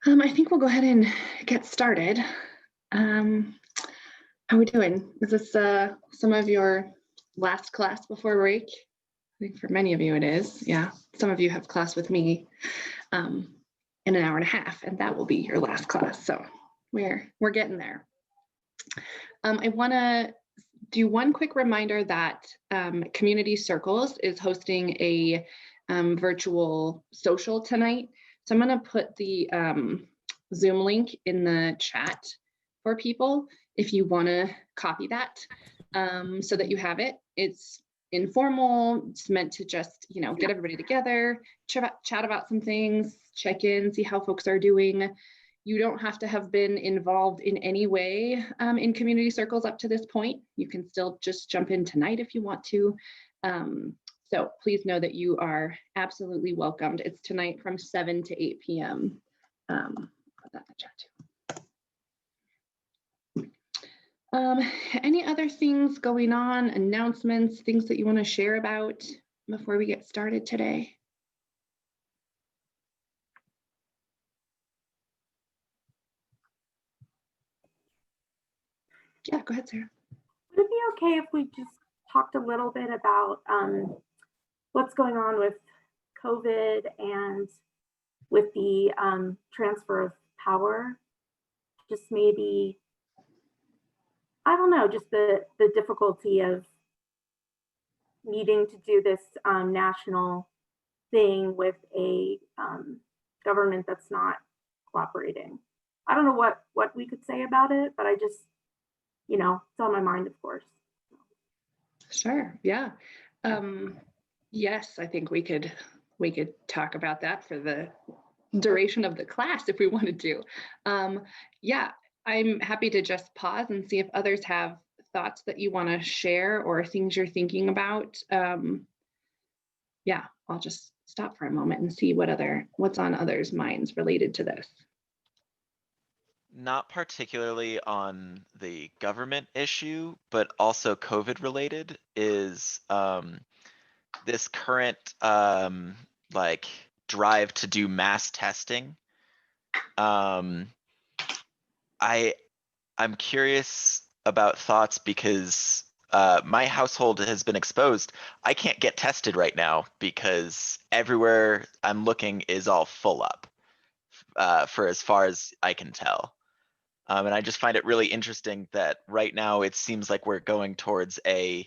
I think we'll go ahead and get started. How are we doing? Is this some of your last class before break? I think for many of you it is. Yeah, some of you have class with me in an hour and a half, and that will be your last class. So we're getting there. I want to do one quick reminder that Community Circles is hosting a virtual social tonight. So I'm going to put the Zoom link in the chat for people if you want to copy that so that you have it. It's informal. It's meant to just, get everybody together, chat about some things, check in, see how folks are doing. You don't have to have been involved in any way in Community Circles up to this point. You can still just jump in tonight if you want to. So please know that you are absolutely welcomed. It's tonight from 7 to 8 p.m. Put that in the chat too. Any other things going on, announcements, things that you want to share about before we get started today? Yeah, go ahead, Sarah. Would it be okay if we just talked a little bit about what's going on with COVID and with the transfer of power? Just maybe, I don't know, just the difficulty of needing to do this national thing with a government that's not cooperating. I don't know what we could say about it, but I just, it's on my mind, of course. Sure. Yeah. Yes, I think we could talk about that for the duration of the class if we wanted to. Yeah, I'm happy to just pause and see if others have thoughts that you want to share or things you're thinking about. Yeah, I'll just stop for a moment and see what's on others' minds related to this. Not particularly on the government issue, but also COVID related is this current drive to do mass testing. I'm curious about thoughts because my household has been exposed. I can't get tested right now because everywhere I'm looking is all full up for as far as I can tell. And I just find it really interesting that right now it seems like we're going towards a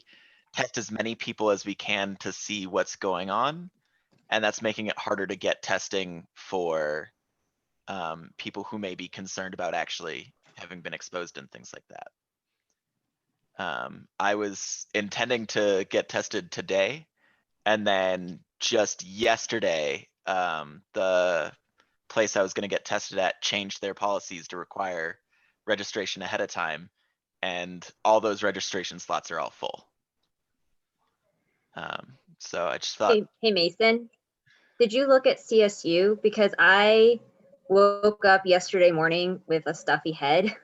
test as many people as we can to see what's going on. And that's making it harder to get testing for people who may be concerned about actually having been exposed and things like that. I was intending to get tested today, and then just yesterday, the place I was going to get tested at changed their policies to require registration ahead of time, and all those registration slots are all full. So I just thought, hey Mason, did you look at CSU? Because I woke up yesterday morning with a stuffy head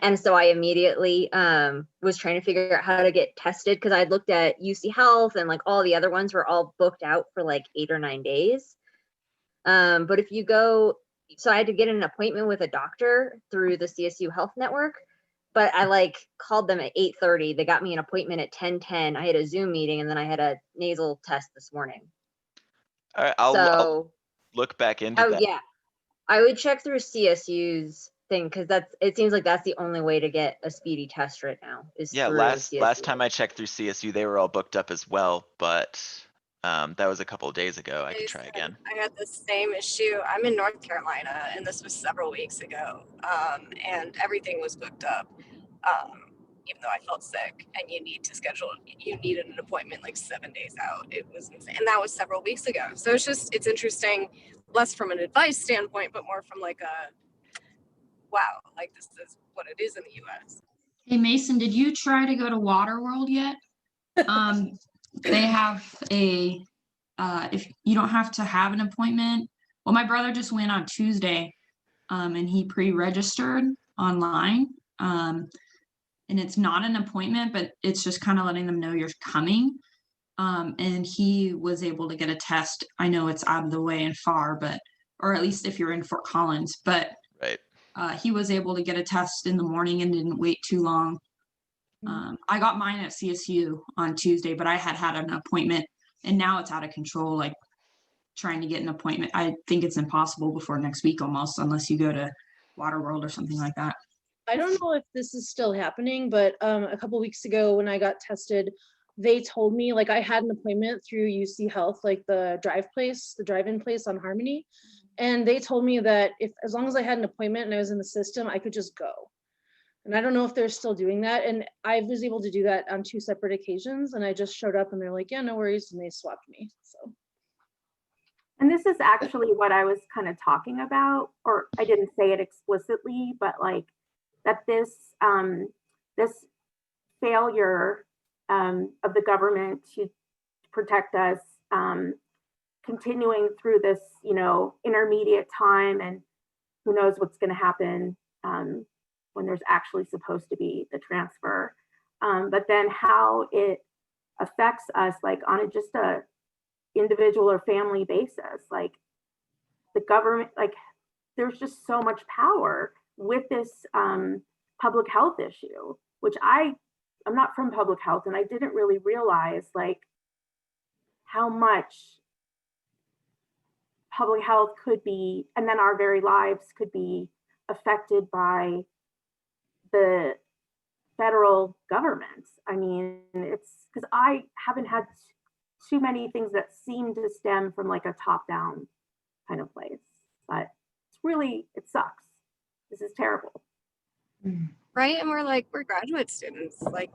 and so I immediately was trying to figure out how to get tested, because I looked at UC Health and all the other ones were all booked out for 8 or 9 days. But if you go, so I had to get an appointment with a doctor through the CSU Health Network, but I called them at 8:30. They got me an appointment at 10:10. I had a Zoom meeting and then I had a nasal test this morning. all right, I'll look back into that. Yeah, I would check through CSU's thing, because it seems like that's the only way to get a speedy test right now is yeah, through last CSU. time I checked through CSU, they were all booked up as well, but that was a couple of days ago. I could try again. I had the same issue. I'm in North Carolina, and this was several weeks ago, and everything was booked up, even though I felt sick. And you needed an appointment 7 days out. It was insane, and that was several weeks ago. So it's interesting, less from an advice standpoint, but more from wow, this is what it is in the U.S. Hey Mason, did you try to go to Waterworld yet? They have if you don't have to have an appointment. Well, my brother just went on Tuesday and he pre-registered online. And it's not an appointment, but it's just kind of letting them know you're coming. And he was able to get a test. I know it's out of the way and far, but or at least if you're in Fort Collins, but Right. he was able to get a test in the morning and didn't wait too long. I got mine at CSU on Tuesday, but I had an appointment, and now it's out of control. Like trying to get an appointment, I think it's impossible before next week almost, unless you go to Waterworld or something like that. I don't know if this is still happening, but a couple weeks ago when I got tested, they told me, like, I had an appointment through UC Health, like the drive-in place on Harmony. And they told me that as long as I had an appointment and I was in the system, I could just go. And I don't know if they're still doing that. And I was able to do that on 2 separate occasions. And I just showed up and they're like, yeah, no worries. And they swapped me. So. And this is actually what I was kind of talking about, or I didn't say it explicitly, but like that this failure of the government to protect us, continuing through this, intermediate time, and who knows what's going to happen when there's actually supposed to be the transfer, but then how it affects us, like on just a individual or family basis, like the government, like there's just so much power with this public health issue, which I'm not from public health, and I didn't really realize like how much public health could be, and then our very lives could be affected by the federal government. I mean, it's because I haven't had too many things that seem to stem from like a top-down kind of place, but it sucks. This is terrible. Right. And we're graduate students, like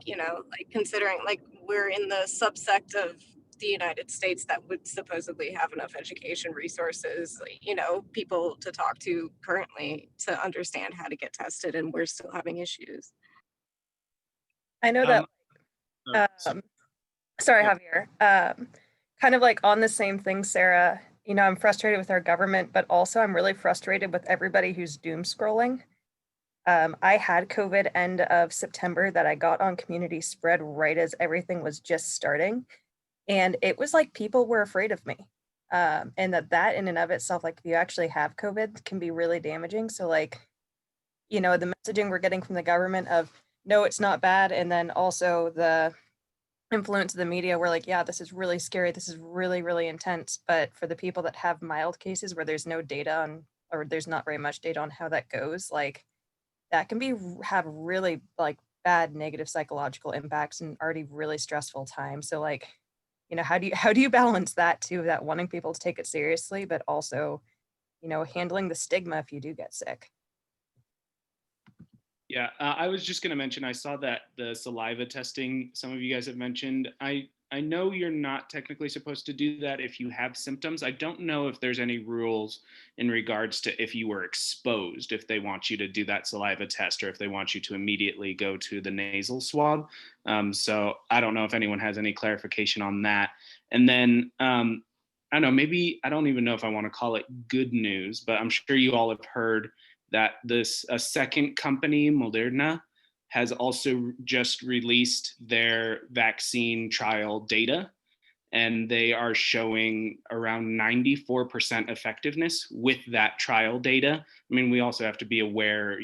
considering like we're in the subsect of the United States that would supposedly have enough education resources, people to talk to currently to understand how to get tested, and we're still having issues. I know that, sorry, Javier, kind of like on the same thing, Sarah, I'm frustrated with our government, but also I'm really frustrated with everybody who's doom scrolling. I had COVID end of September that I got on community spread right as everything was just starting. And it was like people were afraid of me. And that in and of itself, like if you actually have COVID, can be really damaging. So like, the messaging we're getting from the government of, no, it's not bad. And then also the influence of the media, we're like, yeah, this is really scary. This is really, really intense. But for the people that have mild cases where there's no data on, or there's not very much data on how that goes, like that can have really like bad negative psychological impacts and already really stressful time. So like, how do you balance that too, that wanting people to take it seriously, but also, handling the stigma if you do get sick? Yeah, I was just going to mention, I saw that the saliva testing some of you guys have mentioned. I know you're not technically supposed to do that if you have symptoms. I don't know if there's any rules in regards to if you were exposed, if they want you to do that saliva test, or if they want you to immediately go to the nasal swab. So I don't know if anyone has any clarification on that. And then, I don't know, maybe, I don't even know if I want to call it good news, but I'm sure you all have heard that a second company, Moderna, has also just released their vaccine trial data, and they are showing around 94% effectiveness with that trial data. I mean, we also have to be aware,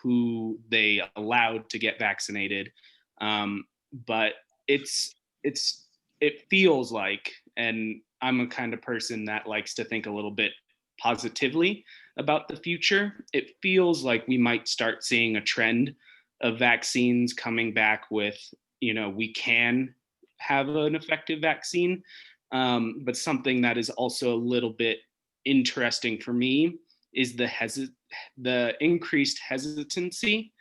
who they allowed to get vaccinated. But it feels like, and I'm a kind of person that likes to think a little bit positively about the future. It feels like we might start seeing a trend of vaccines coming back with, we can have an effective vaccine. But something that is also a little bit interesting for me is the increased hesitancy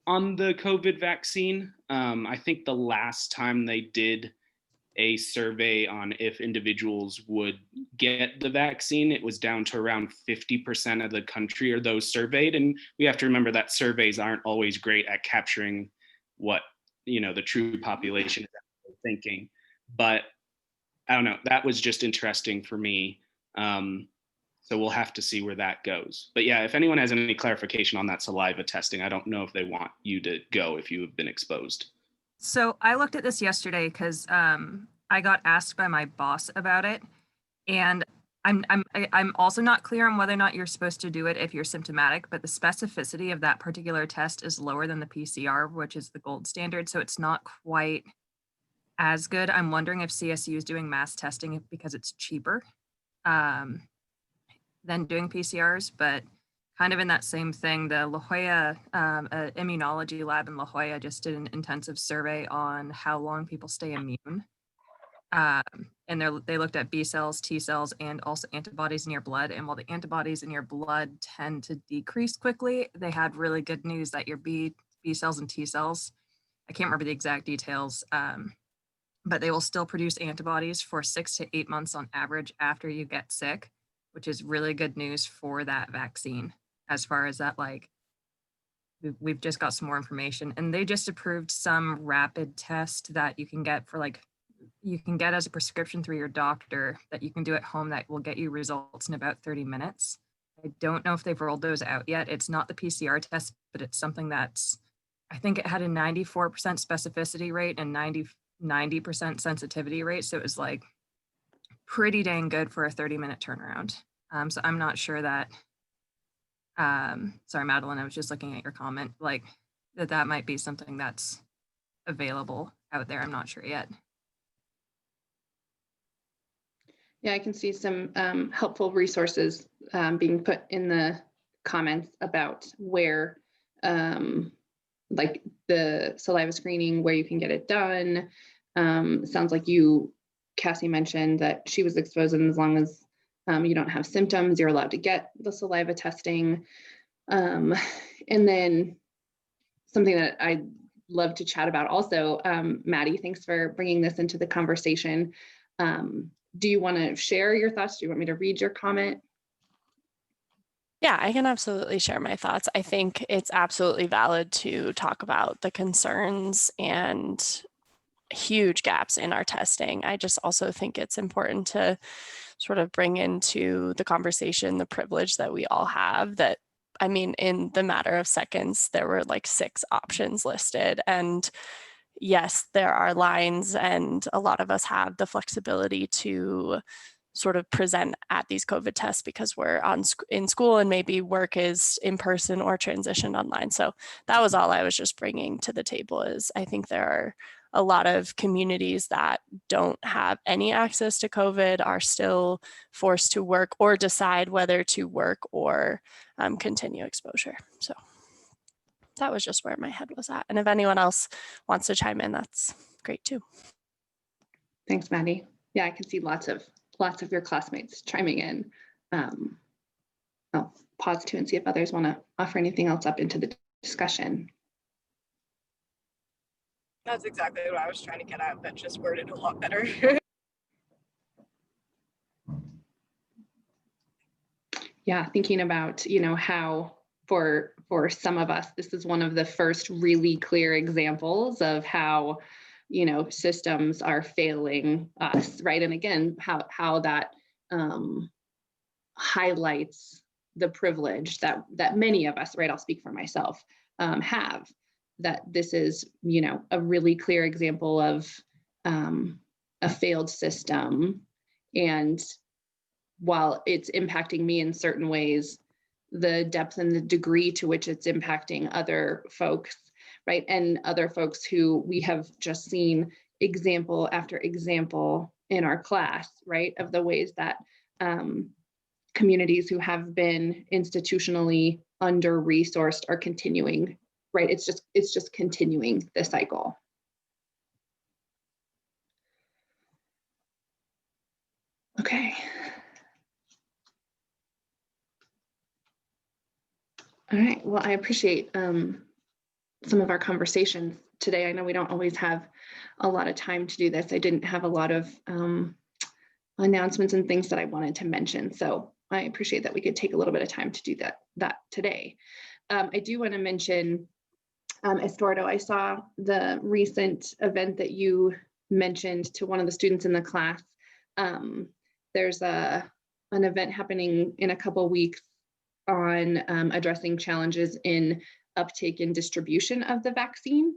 on the COVID vaccine. I think the last time they did a survey on if individuals would get the vaccine, it was down to around 50% of the country or those surveyed. And we have to remember that surveys aren't always great at capturing what, the true population is thinking. But I don't know, that was just interesting for me. So we'll have to see where that goes. But yeah, if anyone has any clarification on that saliva testing, I don't know if they want you to go if you have been exposed. So I looked at this yesterday because I got asked by my boss about it. And I'm also not clear on whether or not you're supposed to do it if you're symptomatic, but the specificity of that particular test is lower than the PCR, which is the gold standard. So it's not quite as good. I'm wondering if CSU is doing mass testing because it's cheaper than doing PCRs, but kind of in that same thing, the La Jolla immunology lab in La Jolla just did an intensive survey on how long people stay immune. And they looked at B cells, T cells, and also antibodies in your blood. And while the antibodies in your blood tend to decrease quickly, they had really good news that your B cells and T cells, I can't remember the exact details, but they will still produce antibodies for 6 to 8 months on average after you get sick, which is really good news for that vaccine. As far as that, like, we've just got some more information, and they just approved some rapid test that you can get for you can get as a prescription through your doctor that you can do at home that will get you results in about 30 minutes. I don't know if they've rolled those out yet. It's not the PCR test, but it's something that's, I think it had a 94% specificity rate and 90% sensitivity rate. So it was like pretty dang good for a 30-minute turnaround. So I'm not sure that, sorry, Madeline, I was just looking at your comment, like that might be something that's available out there. I'm not sure yet. Yeah, I can see some helpful resources being put in the comments about where, like the saliva screening, where you can get it done. Sounds like you, Cassie, mentioned that she was exposed, and as long as you don't have symptoms, you're allowed to get the saliva testing. And then something that I'd love to chat about also, Maddie, thanks for bringing this into the conversation. Do you want to share your thoughts? Do you want me to read your comment? Yeah, I can absolutely share my thoughts. I think it's absolutely valid to talk about the concerns and huge gaps in our testing. I just also think it's important to sort of bring into the conversation the privilege that we all have, that, I mean, in the matter of seconds, there were like 6 options listed. And yes, there are lines, and a lot of us have the flexibility to sort of present at these COVID tests because we're in school and maybe work is in person or transitioned online. So that was all I was just bringing to the table. Is I think there are a lot of communities that don't have any access to COVID, are still forced to work or decide whether to work or continue exposure. So that was just where my head was at. And if anyone else wants to chime in, that's great too. Thanks, Maddie. Yeah, I can see lots of your classmates chiming in. I'll pause too and see if others want to offer anything else up into the discussion. That's exactly what I was trying to get at, but just worded a lot better. Yeah, thinking about, how for some of us, this is one of the first really clear examples of how, systems are failing us, right? And again, how that highlights the privilege that many of us, right, I'll speak for myself, have, that this is, a really clear example of a failed system. And while it's impacting me in certain ways, the depth and the degree to which it's impacting other folks, right? And other folks who we have just seen example after example in our class, right? Of the ways that communities who have been institutionally under-resourced are continuing, right? It's just continuing the cycle. Okay. All right, well, I appreciate some of our conversations today. I know we don't always have a lot of time to do this. I didn't have a lot of announcements and things that I wanted to mention. So I appreciate that we could take a little bit of time to do that today. I do want to mention, Estuardo, I saw the recent event that you mentioned to one of the students in the class. There's an event happening in a couple weeks on addressing challenges in uptake and distribution of the vaccine.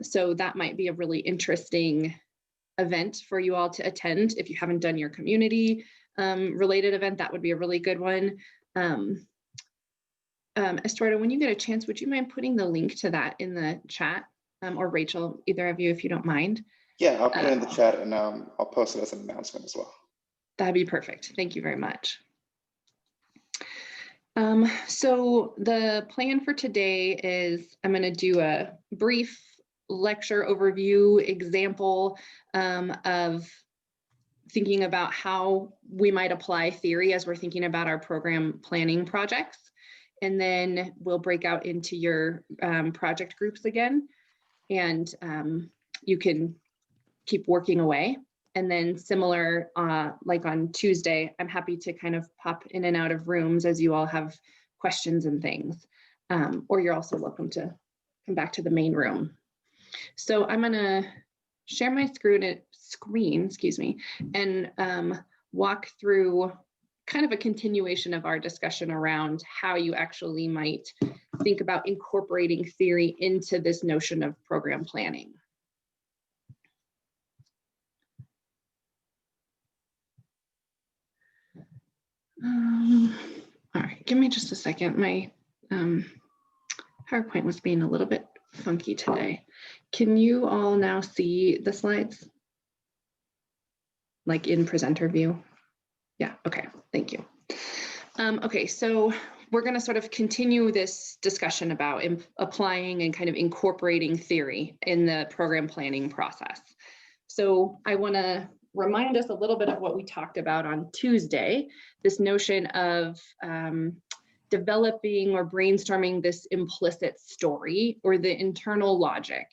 So that might be a really interesting event for you all to attend if you haven't done your community related event, that would be a really good one. Estuardo, when you get a chance, would you mind putting the link to that in the chat? Or Rachel, either of you, if you don't mind. Yeah, I'll put it in the chat, and I'll post it as an announcement as well. That'd be perfect. Thank you very much. So the plan for today is I'm going to do a brief lecture overview example of thinking about how we might apply theory as we're thinking about our program planning projects. And then we'll break out into your project groups again, and you can keep working away. And then similar, like on Tuesday, I'm happy to kind of pop in and out of rooms as you all have questions and things. Or you're also welcome to come back to the main room. So I'm gonna share my screen, excuse me, and walk through kind of a continuation of our discussion around how you actually might think about incorporating theory into this notion of program planning. All right, give me just a second. My PowerPoint was being a little bit funky today. Can you all now see the slides? Like in presenter view? Yeah, okay, thank you. Okay, so we're going to sort of continue this discussion about applying and kind of incorporating theory in the program planning process. So I want to remind us a little bit of what we talked about on Tuesday, this notion of developing or brainstorming this implicit story or the internal logic.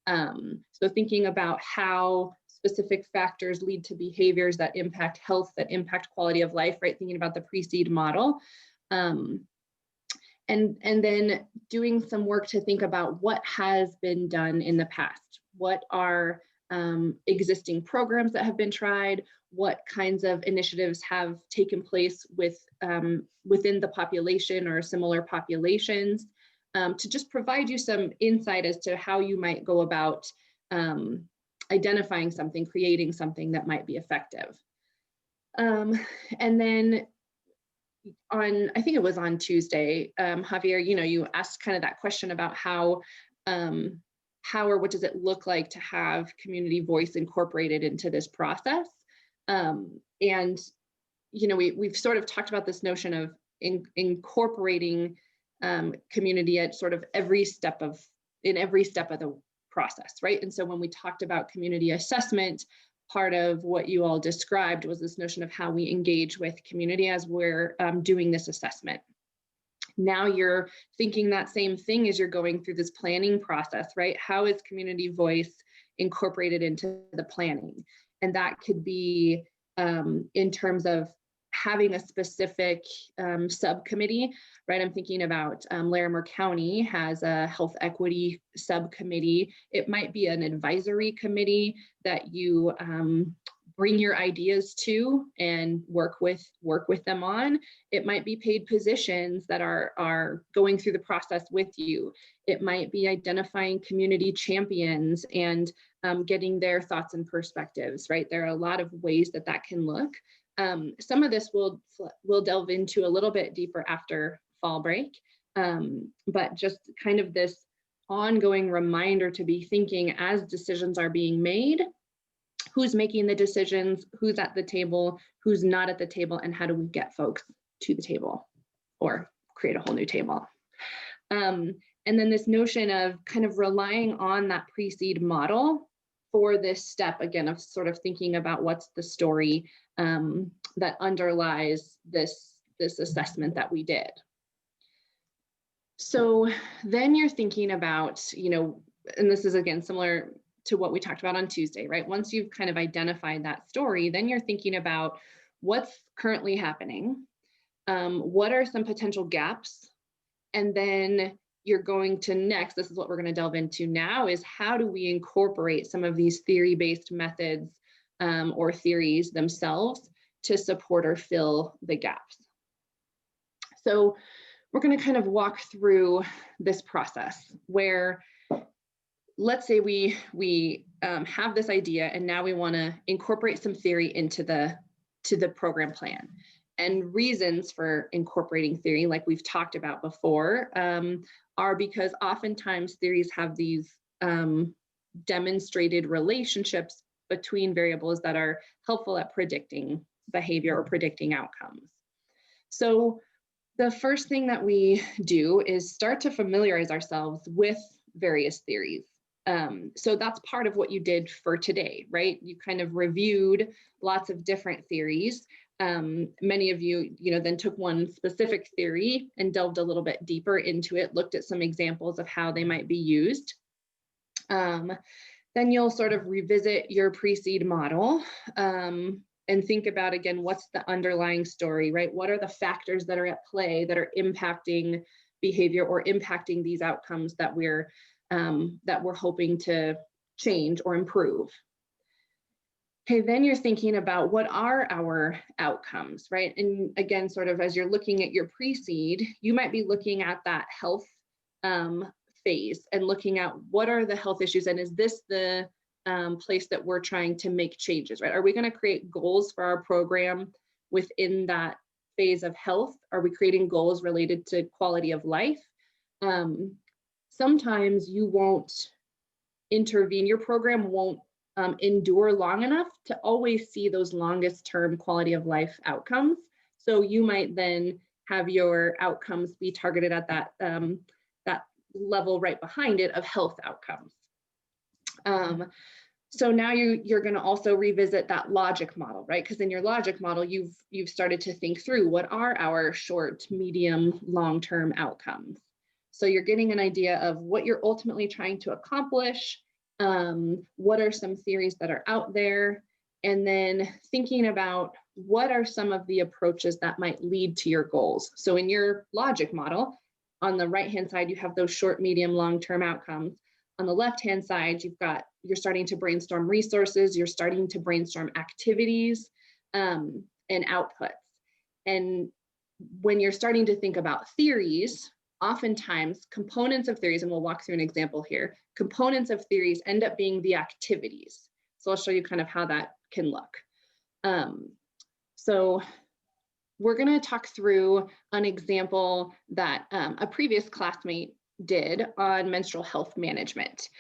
So thinking about how specific factors lead to behaviors that impact health, that impact quality of life, right? Thinking about the PRECEDE model. And then doing some work to think about what has been done in the past. What are existing programs that have been tried? What kinds of initiatives have taken place with within the population or similar populations, to just provide you some insight as to how you might go about identifying something, creating something that might be effective. And then I think it was on Tuesday, Javier, you asked kind of that question about how or what does it look like to have community voice incorporated into this process? And we've sort of talked about this notion of incorporating community at sort of every step of the process, right? And so when we talked about community assessment, part of what you all described was this notion of how we engage with community as we're doing this assessment. Now you're thinking that same thing as you're going through this planning process, right? How is community voice incorporated into the planning? And that could be in terms of having a specific subcommittee, right? I'm thinking about Larimer County has a health equity subcommittee. It might be an advisory committee that you bring your ideas to and work with them on. It might be paid positions that are going through the process with you. It might be identifying community champions and getting their thoughts and perspectives, right? There are a lot of ways that can look. Some of this we'll delve into a little bit deeper after fall break, but just kind of this ongoing reminder to be thinking as decisions are being made, who's making the decisions, who's at the table, who's not at the table, and how do we get folks to the table or create a whole new table. And then this notion of kind of relying on that PRECEDE model for this step, again, of sort of thinking about what's the story that underlies this assessment that we did. So then you're thinking about, and this is again similar to what we talked about on Tuesday, right? Once you've kind of identified that story, then you're thinking about what's currently happening, what are some potential gaps, and then you're going to next, this is what we're going to delve into now, is how do we incorporate some of these theory-based methods or theories themselves to support or fill the gaps. So we're going to kind of walk through this process where, let's say we have this idea and now we want to incorporate some theory into the to the program plan. And reasons for incorporating theory, like we've talked about before, are because oftentimes theories have these demonstrated relationships between variables that are helpful at predicting behavior or predicting outcomes. So the first thing that we do is start to familiarize ourselves with various theories. So that's part of what you did for today, right? You kind of reviewed lots of different theories. Many of you, then took one specific theory and delved a little bit deeper into it, looked at some examples of how they might be used. Then you'll sort of revisit your pre-seed model and think about, again, what's the underlying story, right? What are the factors that are at play that are impacting behavior or impacting these outcomes that we're hoping to change or improve? Okay, then you're thinking about what are our outcomes, right? And again, sort of as you're looking at your pre-seed, you might be looking at that health phase and looking at what are the health issues, and is this the place that we're trying to make changes, right? Are we going to create goals for our program within that phase of health? Are we creating goals related to quality of life? Sometimes you won't intervene, your program won't endure long enough to always see those longest term quality of life outcomes. So you might then have your outcomes be targeted at that, that level right behind it of health outcomes. So now you're going to also revisit that logic model, right? Because in your logic model, you've started to think through what are our short, medium, long-term outcomes. So you're getting an idea of what you're ultimately trying to accomplish. What are some theories that are out there, and then thinking about what are some of the approaches that might lead to your goals. So in your logic model, on the right-hand side, you have those short, medium, long-term outcomes. On the left-hand side, you're starting to brainstorm resources, you're starting to brainstorm activities and outputs. And when you're starting to think about theories, oftentimes components of theories, and we'll walk through an example here, components of theories end up being the activities. So I'll show you kind of how that can look. So we're going to talk through an example that a previous classmate did on menstrual health management.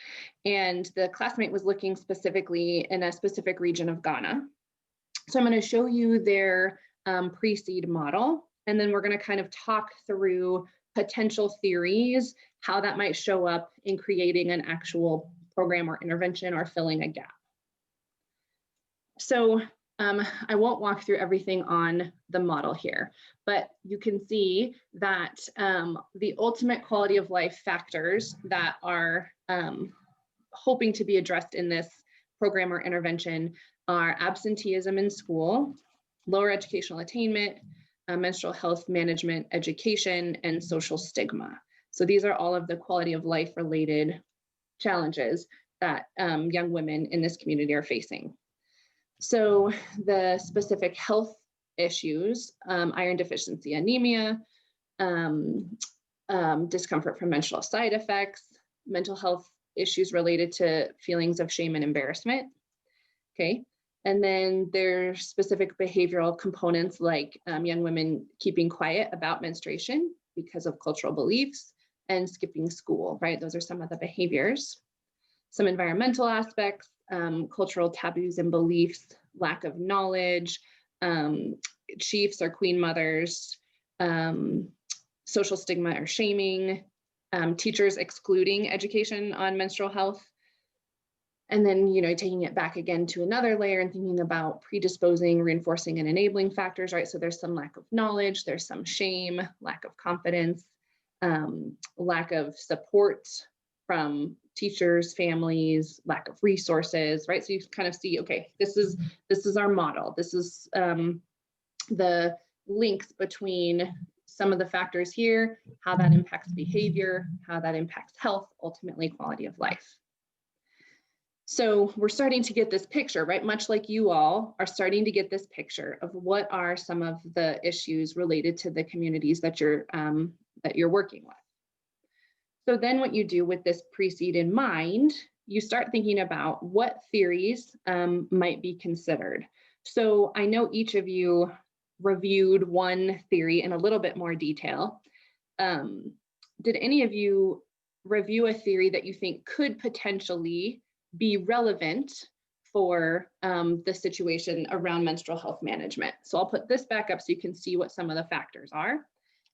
And the classmate was looking specifically in a specific region of Ghana. So I'm going to show you their pre-seed model, and then we're going to kind of talk through potential theories, how that might show up in creating an actual program or intervention or filling a gap. So I won't walk through everything on the model here, but you can see that the ultimate quality of life factors that are hoping to be addressed in this program or intervention are absenteeism in school, lower educational attainment, menstrual health management, education, and social stigma. So these are all of the quality of life related challenges that young women in this community are facing. So the specific health issues, iron deficiency anemia, discomfort from menstrual side effects, mental health issues related to feelings of shame and embarrassment, okay? And then there's specific behavioral components like young women keeping quiet about menstruation because of cultural beliefs and skipping school, right? Those are some of the behaviors. Some environmental aspects, cultural taboos and beliefs, lack of knowledge, chiefs or queen mothers, social stigma or shaming, teachers excluding education on menstrual health. And then, taking it back again to another layer and thinking about predisposing, reinforcing, and enabling factors, right? So there's some lack of knowledge, there's some shame, lack of confidence, lack of support from teachers, families, lack of resources, right? So you kind of see, okay, this is our model. This is the links between some of the factors here, how that impacts behavior, how that impacts health, ultimately quality of life. So we're starting to get this picture, right? Much like you all are starting to get this picture of what are some of the issues related to the communities that you're working with. So then what you do with this pre-seed in mind, you start thinking about what theories might be considered. So I know each of you reviewed one theory in a little bit more detail. Did any of you review a theory that you think could potentially be relevant for the situation around menstrual health management? So I'll put this back up so you can see what some of the factors are.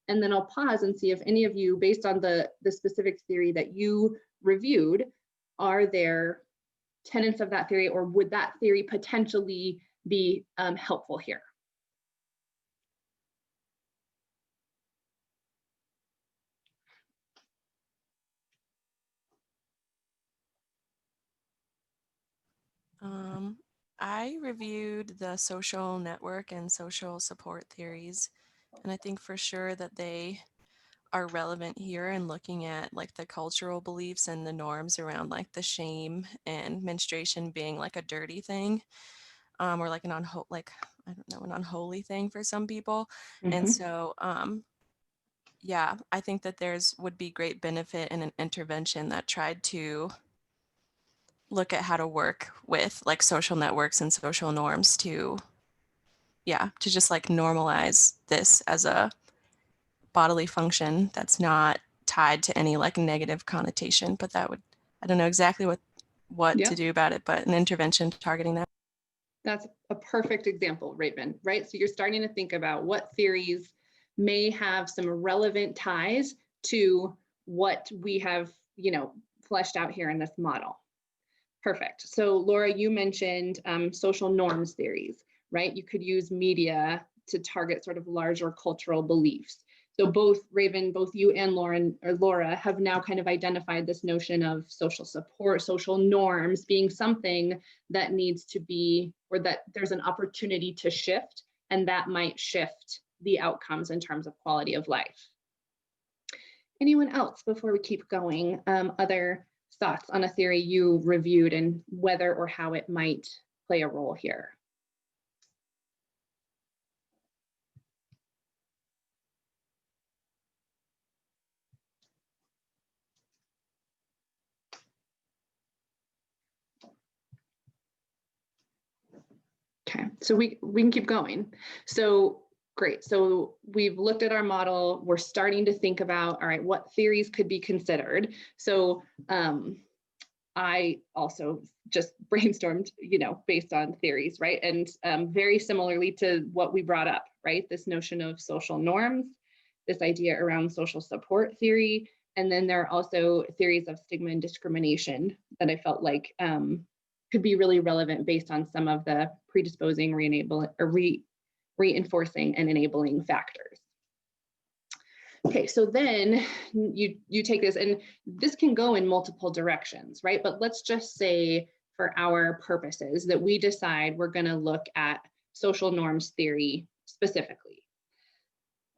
And then I'll pause and see if any of you, based on the specific theory that you reviewed, are there tenets of that theory, or would that theory potentially be helpful here? I reviewed the social network and social support theories, and I think for sure that they are relevant here in looking at like the cultural beliefs and the norms around like the shame and menstruation being like a dirty thing, or like an an unholy thing for some people. And so yeah, I think that would be great benefit in an intervention that tried to look at how to work with like social networks and social norms to just like normalize this as a bodily function that's not tied to any like negative connotation. But I don't know exactly what to do about it, but an intervention targeting that. That's a perfect example, Raven, right? So you're starting to think about what theories may have some relevant ties to what we have, fleshed out here in this model. Perfect. So Laura, you mentioned social norms theories, right? You could use media to target sort of larger cultural beliefs. So both Raven, both you and Laura have now kind of identified this notion of social support, social norms being something that needs to be, or that there's an opportunity to shift, and that might shift the outcomes in terms of quality of life. Anyone else before we keep going? Other thoughts on a theory you reviewed and whether or how it might play a role here? Okay, so we can keep going. So great, so we've looked at our model. We're starting to think about, all right, what theories could be considered. So I also just brainstormed, based on theories, right? And very similarly to what we brought up, right? This notion of social norms, this idea around social support theory, and then there are also theories of stigma and discrimination that I felt like could be really relevant based on some of the predisposing, reinforcing, and enabling factors. Okay, so then you take this, and this can go in multiple directions, right? But let's just say for our purposes that we decide we're going to look at social norms theory specifically.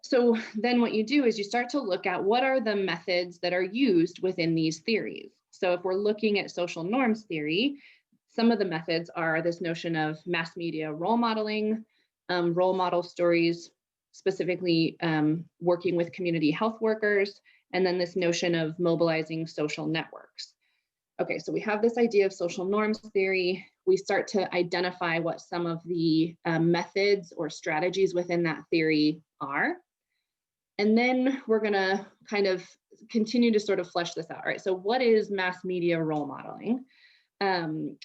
So then what you do is you start to look at what are the methods that are used within these theories. So if we're looking at social norms theory, some of the methods are this notion of mass media role modeling, role model stories, specifically working with community health workers, and then this notion of mobilizing social networks. Okay, so we have this idea of social norms theory. We start to identify what some of the methods or strategies within that theory are. And then we're gonna kind of continue to sort of flesh this out, right? So what is mass media role modeling?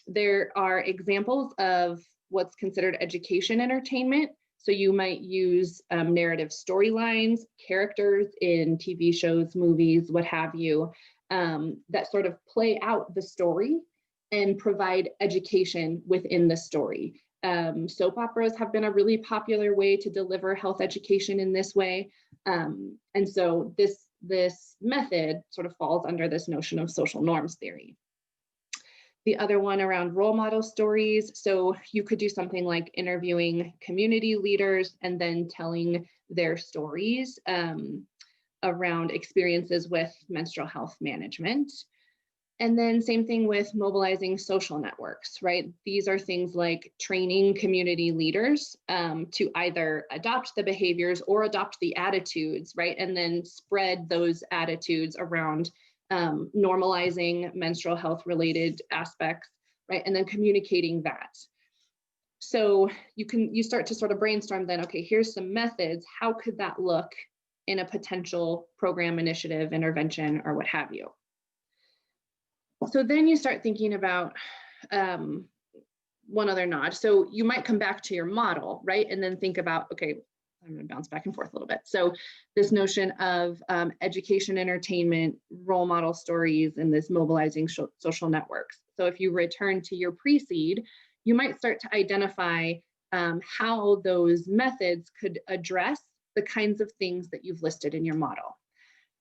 There are examples of what's considered education entertainment. So you might use narrative storylines, characters in TV shows, movies, what have you, that sort of play out the story and provide education within the story. Soap operas have been a really popular way to deliver health education in this way. And so this method sort of falls under this notion of social norms theory. The other one around role model stories. So you could do something like interviewing community leaders and then telling their stories around experiences with menstrual health management. And then same thing with mobilizing social networks, right? These are things like training community leaders to either adopt the behaviors or adopt the attitudes, right? And then spread those attitudes around normalizing menstrual health related aspects, right? And then communicating that. So you start to sort of brainstorm then, okay, here's some methods. How could that look in a potential program, initiative, intervention, or what have you? So then you start thinking about one other nod. So you might come back to your model, right? And then think about, okay, I'm going to bounce back and forth a little bit. So this notion of education, entertainment, role model stories, and this mobilizing social networks. So if you return to your pre-seed, you might start to identify how those methods could address the kinds of things that you've listed in your model,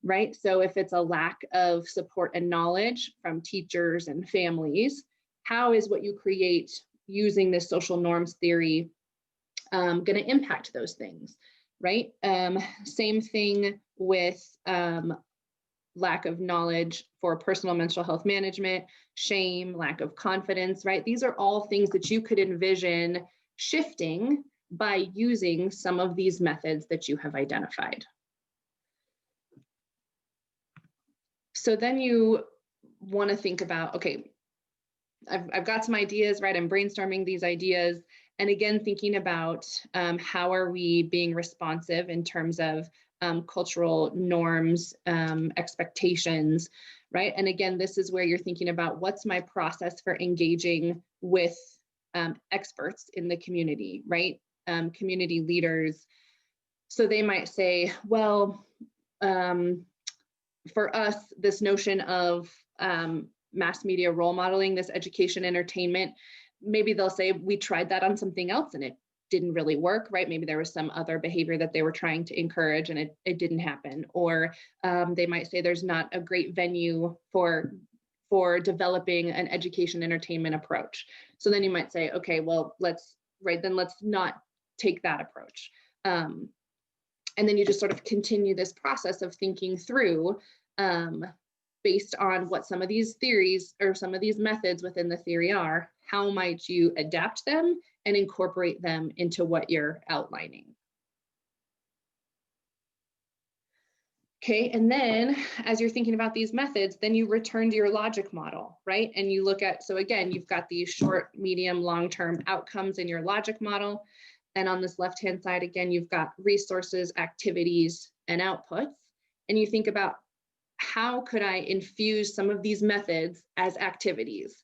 right? So if it's a lack of support and knowledge from teachers and families, how is what you create using this social norms theory going to impact those things, right? Same thing with lack of knowledge for personal mental health management, shame, lack of confidence, right? These are all things that you could envision shifting by using some of these methods that you have identified. So then you want to think about, okay, I've got some ideas, right? I'm brainstorming these ideas. And again, thinking about how are we being responsive in terms of cultural norms, expectations, right? And again, this is where you're thinking about what's my process for engaging with experts in the community, right? Community leaders. So they might say, well, for us, this notion of mass media role modeling, this education, entertainment, maybe they'll say, we tried that on something else and it didn't really work, right? Maybe there was some other behavior that they were trying to encourage and it didn't happen. Or they might say there's not a great venue for developing an education entertainment approach. So then you might say, okay, well, let's not take that approach. And then you just sort of continue this process of thinking through based on what some of these theories or some of these methods within the theory are, how might you adapt them and incorporate them into what you're outlining? Okay, and then as you're thinking about these methods, then you return to your logic model, right? And you look at, so again, you've got these short, medium, long-term outcomes in your logic model. And on this left-hand side, again, you've got resources, activities, and outputs. And you think about, how could I infuse some of these methods as activities,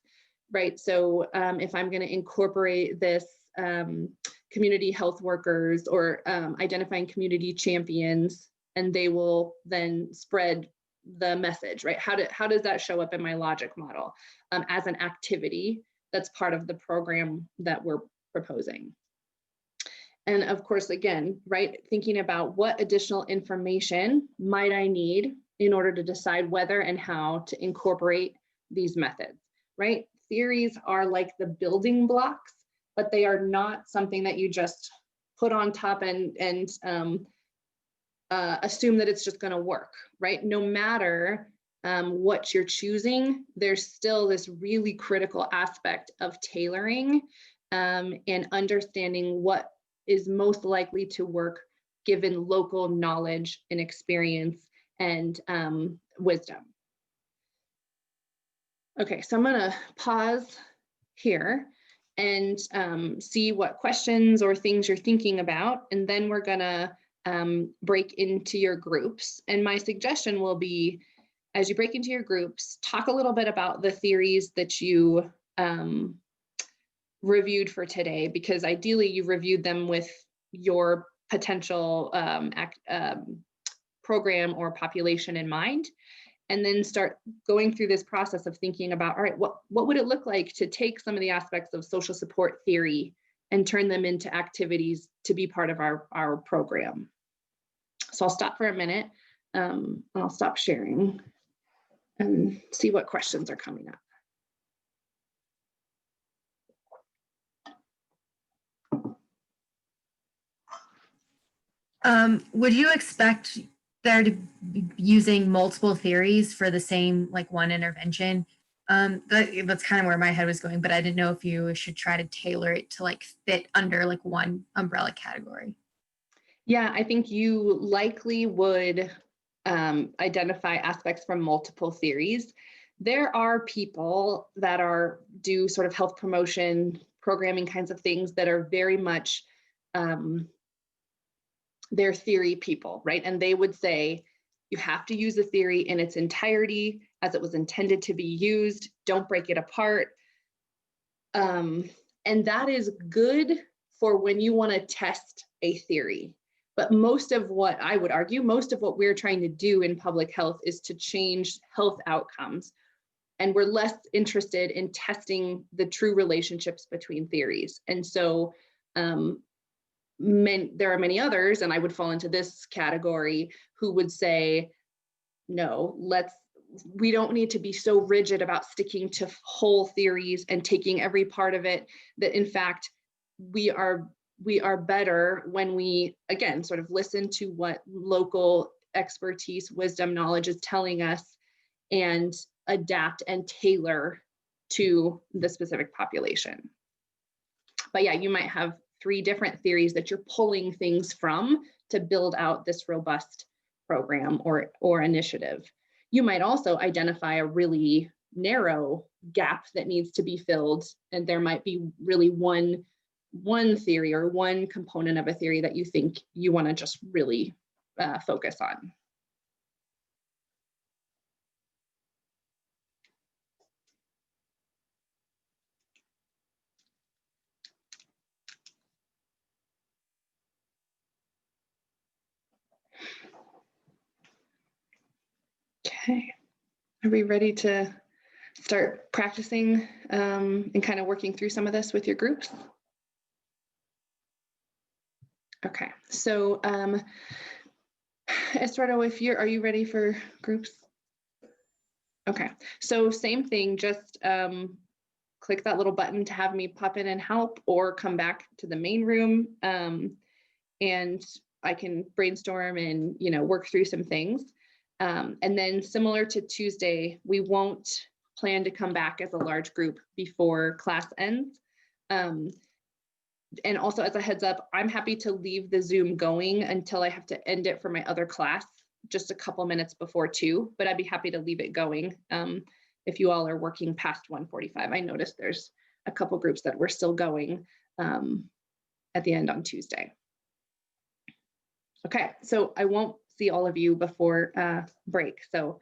right? So if I'm going to incorporate this community health workers or identifying community champions, and they will then spread the message, right? How does that show up in my logic model as an activity that's part of the program that we're proposing? And of course, again, right, thinking about what additional information might I need in order to decide whether and how to incorporate these methods, right? Theories are like the building blocks, but they are not something that you just put on top and assume that it's just going to work, right? No matter what you're choosing, there's still this really critical aspect of tailoring and understanding what is most likely to work given local knowledge and experience and wisdom. Okay, so I'm gonna pause here and see what questions or things you're thinking about, and then we're gonna break into your groups. And my suggestion will be, as you break into your groups, talk a little bit about the theories that you reviewed for today, because ideally you reviewed them with your potential program or population in mind, and then start going through this process of thinking about, all right, what would it look like to take some of the aspects of social support theory and turn them into activities to be part of our program. So I'll stop for a minute, and I'll stop sharing and see what questions are coming up. Would you expect there to be using multiple theories for the same, like, one intervention? That's kind of where my head was going, but I didn't know if you should try to tailor it to like fit under like one umbrella category. Yeah, I think you likely would identify aspects from multiple theories. There are people that do sort of health promotion programming kinds of things that are very much their theory people, right? And they would say, you have to use the theory in its entirety as it was intended to be used. Don't break it apart. And that is good for when you want to test a theory. But most of what I would argue, most of what we're trying to do in public health is to change health outcomes. And we're less interested in testing the true relationships between theories. And so there are many others, and I would fall into this category, who would say, no, we don't need to be so rigid about sticking to whole theories and taking every part of it, that in fact, we are better when we, again, sort of listen to what local expertise, wisdom, knowledge is telling us and adapt and tailor to the specific population. But yeah, you might have 3 different theories that you're pulling things from to build out this robust program or initiative. You might also identify a really narrow gap that needs to be filled, and there might be really one theory or one component of a theory that you think you want to just really focus on. Okay, are we ready to start practicing and kind of working through some of this with your groups? Okay, so Estrado, are you ready for groups? Okay, so same thing, just click that little button to have me pop in and help, or come back to the main room and I can brainstorm and work through some things. And then similar to Tuesday, we won't plan to come back as a large group before class ends. And also, as a heads up, I'm happy to leave the Zoom going until I have to end it for my other class, just a couple minutes before 2, but I'd be happy to leave it going if you all are working past 1:45. I noticed there's a couple groups that were still going at the end on Tuesday. Okay, so I won't see all of you before break. So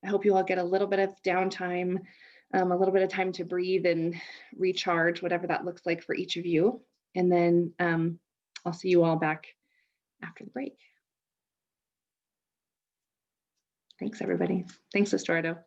I hope you all get a little bit of downtime, a little bit of time to breathe and recharge, whatever that looks like for each of you. And then I'll see you all back after the break. Thanks, everybody. Thanks, Estrado.